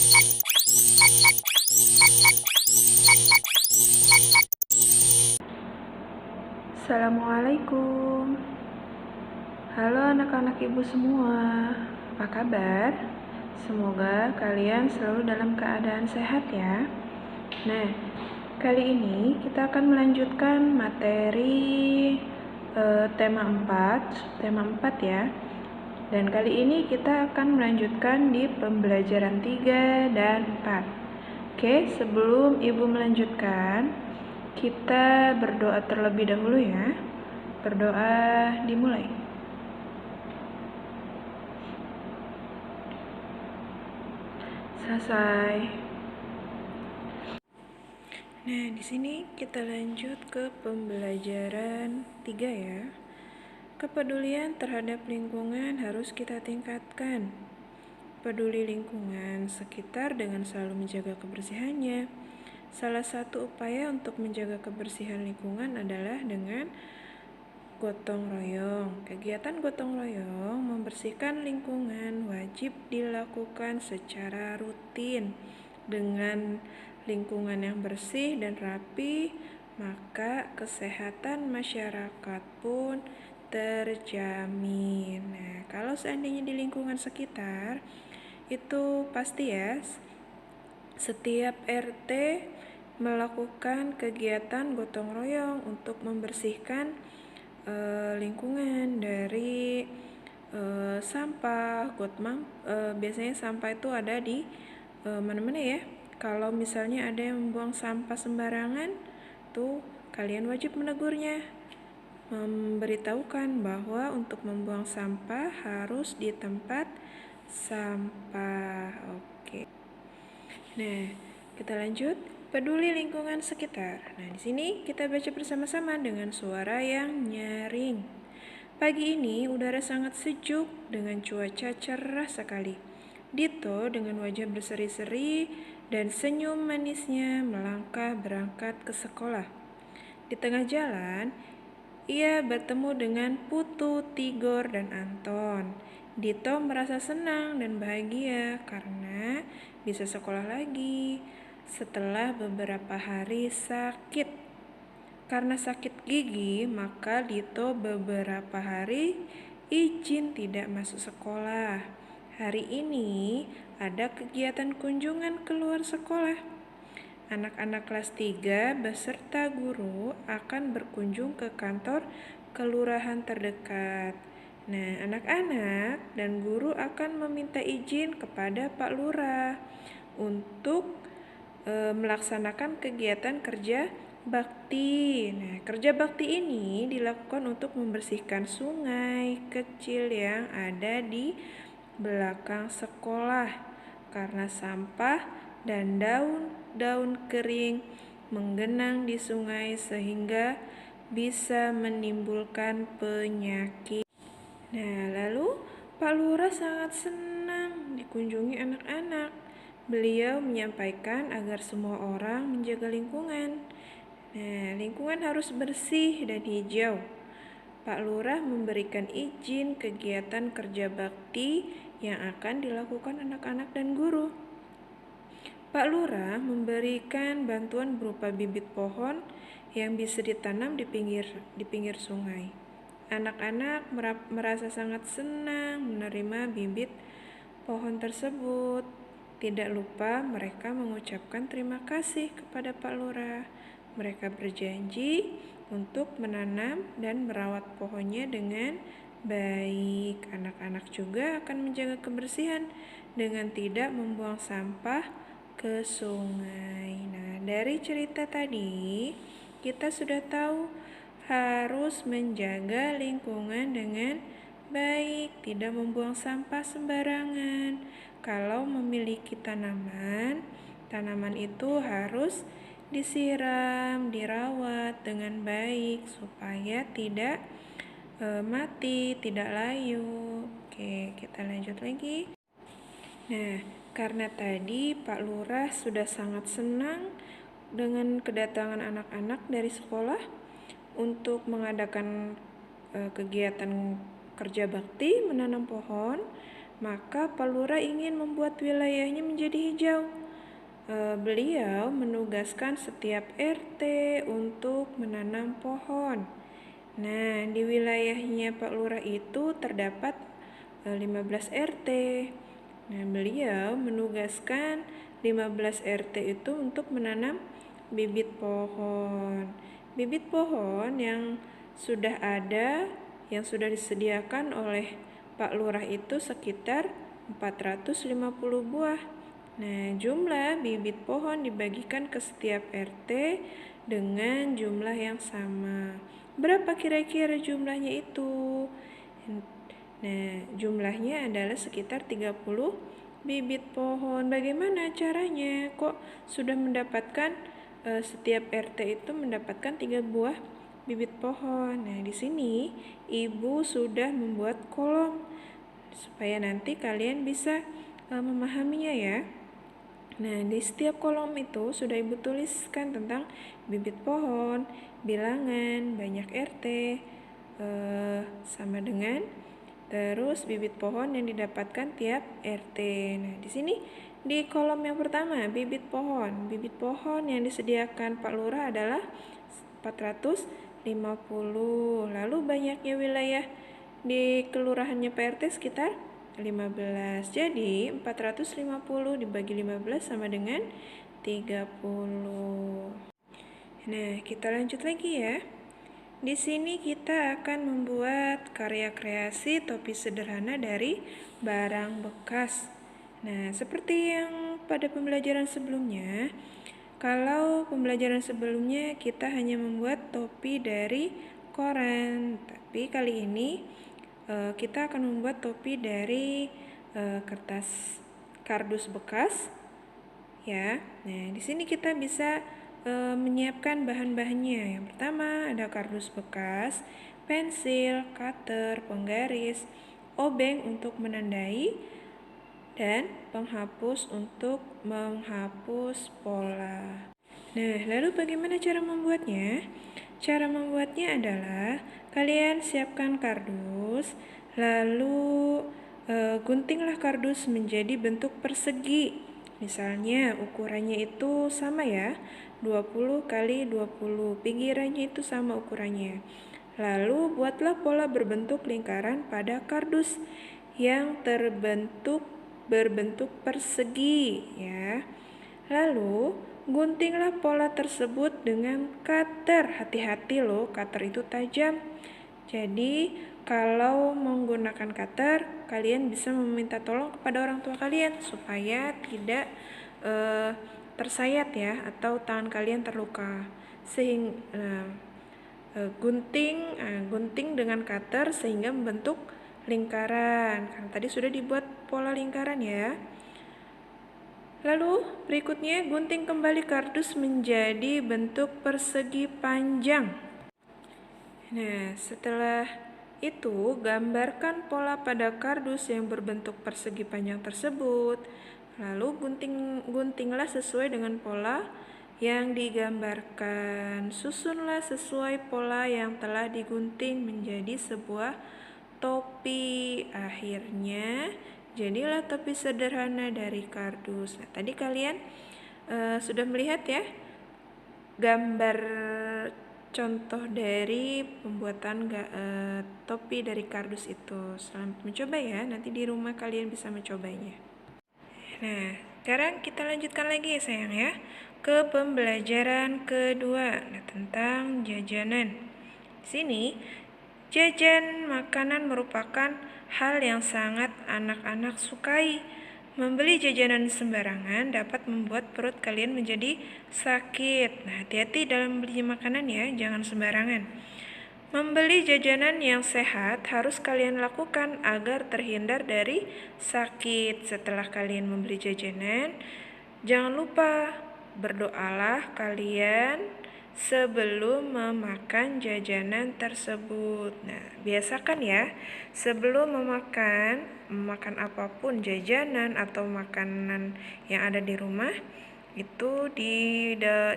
Assalamualaikum. Halo anak-anak ibu semua, apa kabar? Semoga kalian selalu dalam keadaan sehat ya. Nah, kali ini kita akan melanjutkan materi tema 4 ya. Dan kali ini kita akan melanjutkan di pembelajaran 3 dan 4. Oke, sebelum ibu melanjutkan, kita berdoa terlebih dahulu ya. Berdoa dimulai. Selesai. Nah, di sini kita lanjut ke pembelajaran 3 ya. Kepedulian terhadap lingkungan harus kita tingkatkan. Peduli lingkungan sekitar dengan selalu menjaga kebersihannya. Salah satu upaya untuk menjaga kebersihan lingkungan adalah dengan gotong royong. Kegiatan gotong royong membersihkan lingkungan wajib dilakukan secara rutin. Dengan lingkungan yang bersih dan rapi, maka kesehatan masyarakat pun terjamin. Nah, kalau seandainya di lingkungan sekitar, itu pasti ya, setiap RT melakukan kegiatan gotong royong untuk membersihkan lingkungan dari sampah. Biasanya sampah itu ada di mana-mana ya. Kalau misalnya ada yang membuang sampah sembarangan, tuh kalian wajib menegurnya, memberitahukan bahwa untuk membuang sampah harus di tempat sampah. Oke. Nah, kita lanjut. Peduli lingkungan sekitar. Nah, di sini kita baca bersama-sama dengan suara yang nyaring. Pagi ini udara sangat sejuk dengan cuaca cerah sekali. Dito dengan wajah berseri-seri dan senyum manisnya melangkah berangkat ke sekolah. Di tengah jalan, ia bertemu dengan Putu, Tigor, dan Anton. Dito merasa senang dan bahagia karena bisa sekolah lagi setelah beberapa hari sakit. Karena sakit gigi, maka Dito beberapa hari izin tidak masuk sekolah. Hari ini ada kegiatan kunjungan keluar sekolah. Anak-anak kelas 3 beserta guru akan berkunjung ke kantor kelurahan terdekat. Nah, anak-anak dan guru akan meminta izin kepada Pak Lurah untuk melaksanakan kegiatan kerja bakti. Nah, kerja bakti ini dilakukan untuk membersihkan sungai kecil yang ada di belakang sekolah karena sampah dan daun-daun kering menggenang di sungai sehingga bisa menimbulkan penyakit. Nah, lalu Pak Lurah sangat senang dikunjungi anak-anak. Beliau menyampaikan agar semua orang menjaga lingkungan. Nah, lingkungan harus bersih dan hijau. Pak Lurah memberikan izin kegiatan kerja bakti yang akan dilakukan anak-anak dan guru. Pak Lurah memberikan bantuan berupa bibit pohon yang bisa ditanam di pinggir sungai. Anak-anak merasa sangat senang menerima bibit pohon tersebut. Tidak lupa mereka mengucapkan terima kasih kepada Pak Lurah. Mereka berjanji untuk menanam dan merawat pohonnya dengan baik. Anak-anak juga akan menjaga kebersihan dengan tidak membuang sampah ke sungai. Nah, dari cerita tadi kita sudah tahu harus menjaga lingkungan dengan baik, tidak membuang sampah sembarangan. Kalau memiliki tanaman itu harus disiram, dirawat dengan baik supaya tidak mati, tidak layu. Oke, kita lanjut lagi. Nah, karena tadi Pak Lurah sudah sangat senang dengan kedatangan anak-anak dari sekolah untuk mengadakan kegiatan kerja bakti menanam pohon, maka Pak Lurah ingin membuat wilayahnya menjadi hijau. Beliau menugaskan setiap RT untuk menanam pohon. Nah, di wilayahnya Pak Lurah itu terdapat 15 RT. Nah, beliau menugaskan 15 RT itu untuk menanam bibit pohon. Bibit pohon yang sudah ada, yang sudah disediakan oleh Pak Lurah itu sekitar 450 buah. Nah, jumlah bibit pohon dibagikan ke setiap RT dengan jumlah yang sama. Berapa kira-kira jumlahnya itu? Nah, jumlahnya adalah sekitar 30 bibit pohon. Bagaimana caranya? Kok sudah mendapatkan setiap RT itu mendapatkan 3 buah bibit pohon. Nah, di sini Ibu sudah membuat kolom supaya nanti kalian bisa memahaminya ya. Nah, di setiap kolom itu sudah Ibu tuliskan tentang bibit pohon, bilangan, banyak RT, sama dengan terus bibit pohon yang didapatkan tiap RT. Nah, di sini di kolom yang pertama, bibit pohon. Bibit pohon yang disediakan Pak Lurah adalah 450. Lalu banyaknya wilayah di kelurahannya Pak RT sekitar 15. Jadi 450 dibagi 15 sama dengan 30. Nah, kita lanjut lagi ya. Di sini kita akan membuat karya kreasi topi sederhana dari barang bekas. Nah, seperti yang pada pembelajaran sebelumnya, kalau pembelajaran sebelumnya kita hanya membuat topi dari koran, tapi kali ini kita akan membuat topi dari kertas kardus bekas ya. Nah, di sini kita bisa menyiapkan bahan-bahannya. Yang pertama ada kardus bekas, pensil, cutter, penggaris, obeng untuk menandai, dan penghapus untuk menghapus pola. Nah, lalu bagaimana cara membuatnya? Cara membuatnya adalah kalian siapkan kardus, lalu guntinglah kardus menjadi bentuk persegi. Misalnya ukurannya itu sama ya, 20 kali 20, pinggirannya itu sama ukurannya. Lalu buatlah pola berbentuk lingkaran pada kardus yang berbentuk persegi ya. Lalu guntinglah pola tersebut dengan cutter. Hati-hati loh, cutter itu tajam. Jadi kalau menggunakan cutter, kalian bisa meminta tolong kepada orang tua kalian supaya tidak tersayat ya, atau tangan kalian terluka. Sehingga gunting dengan cutter sehingga membentuk lingkaran. Karena tadi sudah dibuat pola lingkaran ya. Lalu berikutnya gunting kembali kardus menjadi bentuk persegi panjang. Nah, setelah itu gambarkan pola pada kardus yang berbentuk persegi panjang tersebut. Lalu guntinglah sesuai dengan pola yang digambarkan. Susunlah sesuai pola yang telah digunting menjadi sebuah topi. Akhirnya jadilah topi sederhana dari kardus. Nah, tadi kalian sudah melihat ya gambar contoh dari pembuatan topi dari kardus itu. Selamat mencoba ya, nanti di rumah kalian bisa mencobanya. Nah, sekarang kita lanjutkan lagi ya sayang ya, ke pembelajaran kedua, tentang jajanan. Di sini jajan makanan merupakan hal yang sangat anak-anak sukai. Membeli jajanan sembarangan dapat membuat perut kalian menjadi sakit. Nah, hati-hati dalam beli makanan ya, jangan sembarangan. Membeli jajanan yang sehat harus kalian lakukan agar terhindar dari sakit. Setelah kalian membeli jajanan, jangan lupa berdoalah kalian sebelum memakan jajanan tersebut. Nah, biasakan ya, sebelum memakan apapun, jajanan atau makanan yang ada di rumah, itu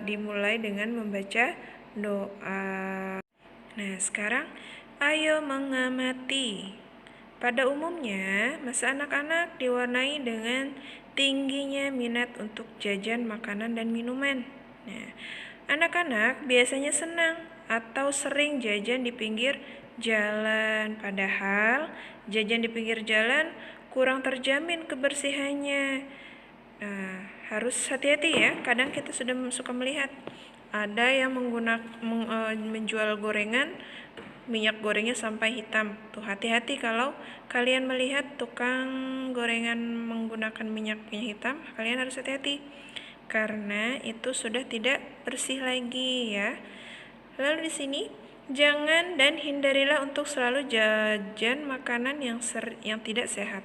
dimulai dengan membaca doa. Nah, sekarang ayo mengamati. Pada umumnya, masa anak-anak diwarnai dengan tingginya minat untuk jajan makanan dan minuman. Nah, anak-anak biasanya senang atau sering jajan di pinggir jalan, padahal jajan di pinggir jalan kurang terjamin kebersihannya. Nah, harus hati-hati ya. Kadang kita sudah suka melihat ada yang menjual gorengan, minyak gorengnya sampai hitam. Tuh, hati-hati kalau kalian melihat tukang gorengan menggunakan minyaknya hitam, kalian harus hati-hati karena itu sudah tidak bersih lagi ya. Lalu di sini jangan dan hindarilah untuk selalu jajan makanan yang tidak sehat.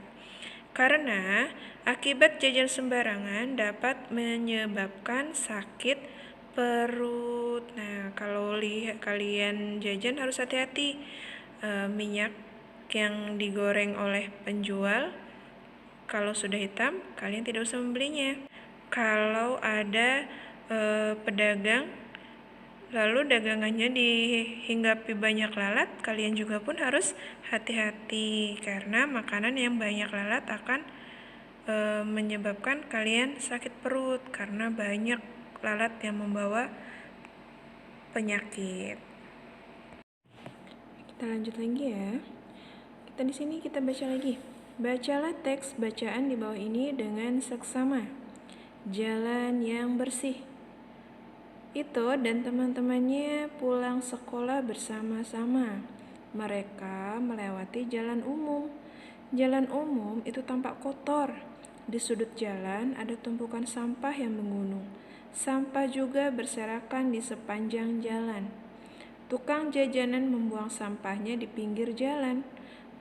Karena akibat jajan sembarangan dapat menyebabkan sakit perut. Nah, kalau kalian jajan harus hati-hati. Minyak yang digoreng oleh penjual, kalau sudah hitam, kalian tidak usah membelinya. Kalau ada pedagang, lalu dagangannya dihinggapi banyak lalat, kalian juga pun harus hati-hati karena makanan yang banyak lalat akan menyebabkan kalian sakit perut karena banyak lalat yang membawa penyakit. Kita lanjut lagi ya. Di sini kita baca lagi. Bacalah teks bacaan di bawah ini dengan seksama. Jalan yang bersih. Ito dan teman-temannya pulang sekolah bersama-sama. Mereka melewati jalan umum. Jalan umum itu tampak kotor. Di sudut jalan ada tumpukan sampah yang menggunung. Sampah juga berserakan di sepanjang jalan. Tukang jajanan membuang sampahnya di pinggir jalan.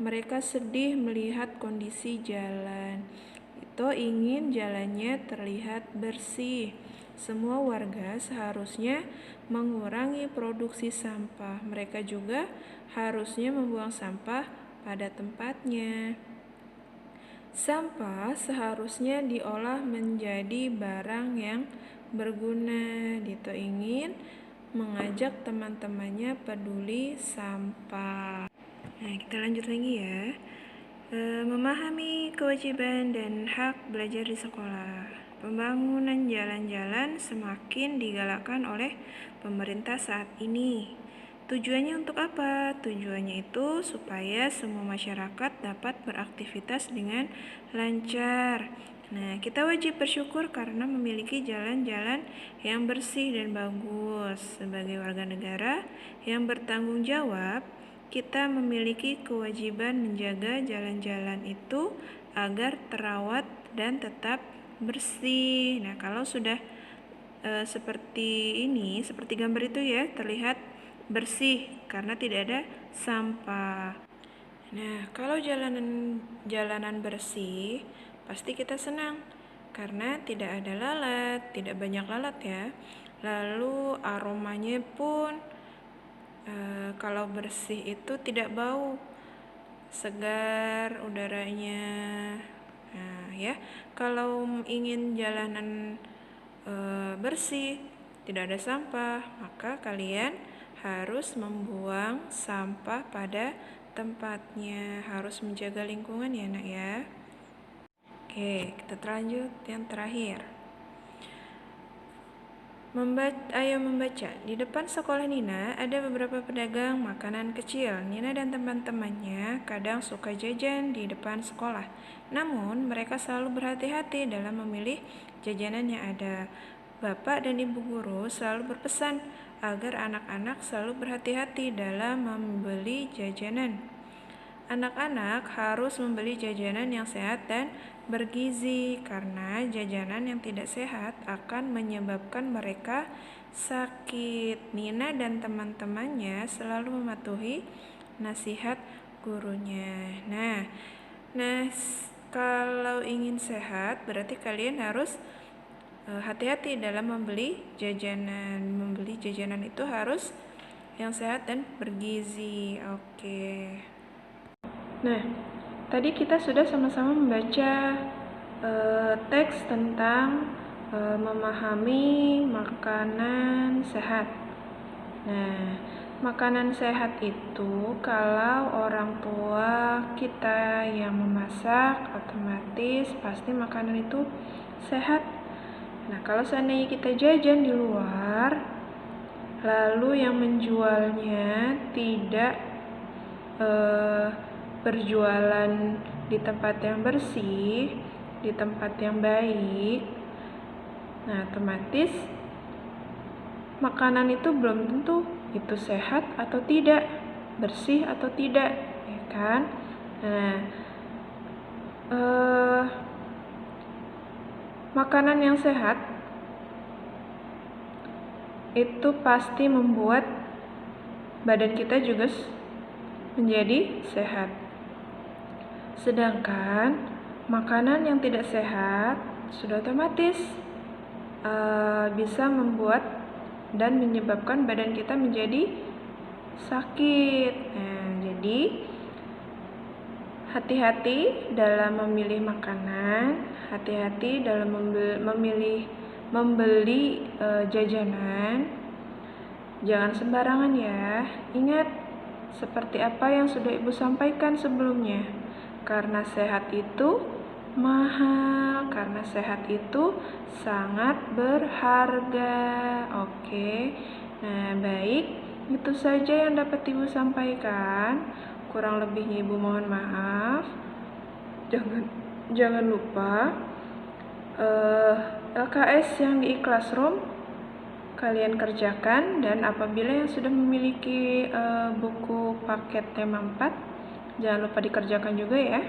Mereka sedih melihat kondisi jalan. Ito ingin jalannya terlihat bersih. Semua warga seharusnya mengurangi produksi sampah. Mereka juga harusnya membuang sampah pada tempatnya. Sampah seharusnya diolah menjadi barang yang berguna. Dito ingin mengajak teman-temannya peduli sampah. Nah, kita lanjut lagi ya. Memahami kewajiban dan hak belajar di sekolah. Pembangunan jalan-jalan semakin digalakkan oleh pemerintah saat ini. Tujuannya untuk apa? Tujuannya itu supaya semua masyarakat dapat beraktivitas dengan lancar. Nah, kita wajib bersyukur karena memiliki jalan-jalan yang bersih dan bagus. Sebagai warga negara yang bertanggung jawab, kita memiliki kewajiban menjaga jalan-jalan itu agar terawat dan tetap bersih. Nah, kalau sudah seperti ini, seperti gambar itu ya, terlihat bersih karena tidak ada sampah. Nah, kalau jalanan bersih, pasti kita senang karena tidak ada lalat, tidak banyak lalat ya. Lalu aromanya pun kalau bersih itu tidak bau, segar udaranya. Nah ya, kalau ingin jalanan bersih, tidak ada sampah, maka kalian harus membuang sampah pada tempatnya, harus menjaga lingkungan ya nak ya. Oke, kita lanjut yang terakhir. Ayo membaca. Di depan sekolah Nina ada beberapa pedagang makanan kecil. Nina dan teman-temannya kadang suka jajan di depan sekolah. Namun mereka selalu berhati-hati dalam memilih jajanan yang ada. Bapak dan ibu guru selalu berpesan agar anak-anak selalu berhati-hati dalam membeli jajanan. Anak-anak harus membeli jajanan yang sehat dan bergizi karena jajanan yang tidak sehat akan menyebabkan mereka sakit. Nina dan teman-temannya selalu mematuhi nasihat gurunya. Nah, kalau ingin sehat berarti kalian harus hati-hati dalam membeli jajanan. Membeli jajanan itu harus yang sehat dan bergizi. Oke. Nah, tadi kita sudah sama-sama membaca teks tentang memahami makanan sehat. Nah, makanan sehat itu kalau orang tua kita yang memasak, otomatis pasti makanan itu sehat. Nah, kalau seandainya kita jajan di luar, lalu yang menjualnya tidak berjualan di tempat yang bersih, di tempat yang baik, nah otomatis makanan itu belum tentu itu sehat atau tidak, bersih atau tidak, ya kan? Nah, makanan yang sehat itu pasti membuat badan kita juga menjadi sehat. Sedangkan makanan yang tidak sehat sudah otomatis bisa membuat dan menyebabkan badan kita menjadi sakit. Nah, jadi hati-hati dalam memilih makanan, hati-hati dalam membeli jajanan. Jangan sembarangan ya. Ingat seperti apa yang sudah Ibu sampaikan sebelumnya. Karena sehat itu mahal, karena sehat itu sangat berharga. Oke. Nah, baik, itu saja yang dapat Ibu sampaikan. Kurang lebihnya Ibu mohon maaf. Jangan lupa LKS yang di Classroom kalian kerjakan, dan apabila yang sudah memiliki buku paket tema 4, jangan lupa dikerjakan juga ya.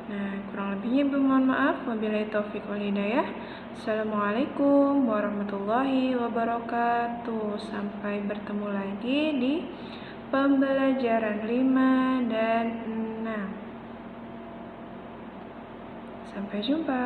Nah, kurang lebihnya Ibu mohon maaf. Wabillahi taufiq wal hidayah. Assalamualaikum warahmatullahi wabarakatuh. Sampai bertemu lagi di pembelajaran 5 dan 6. Sampai jumpa.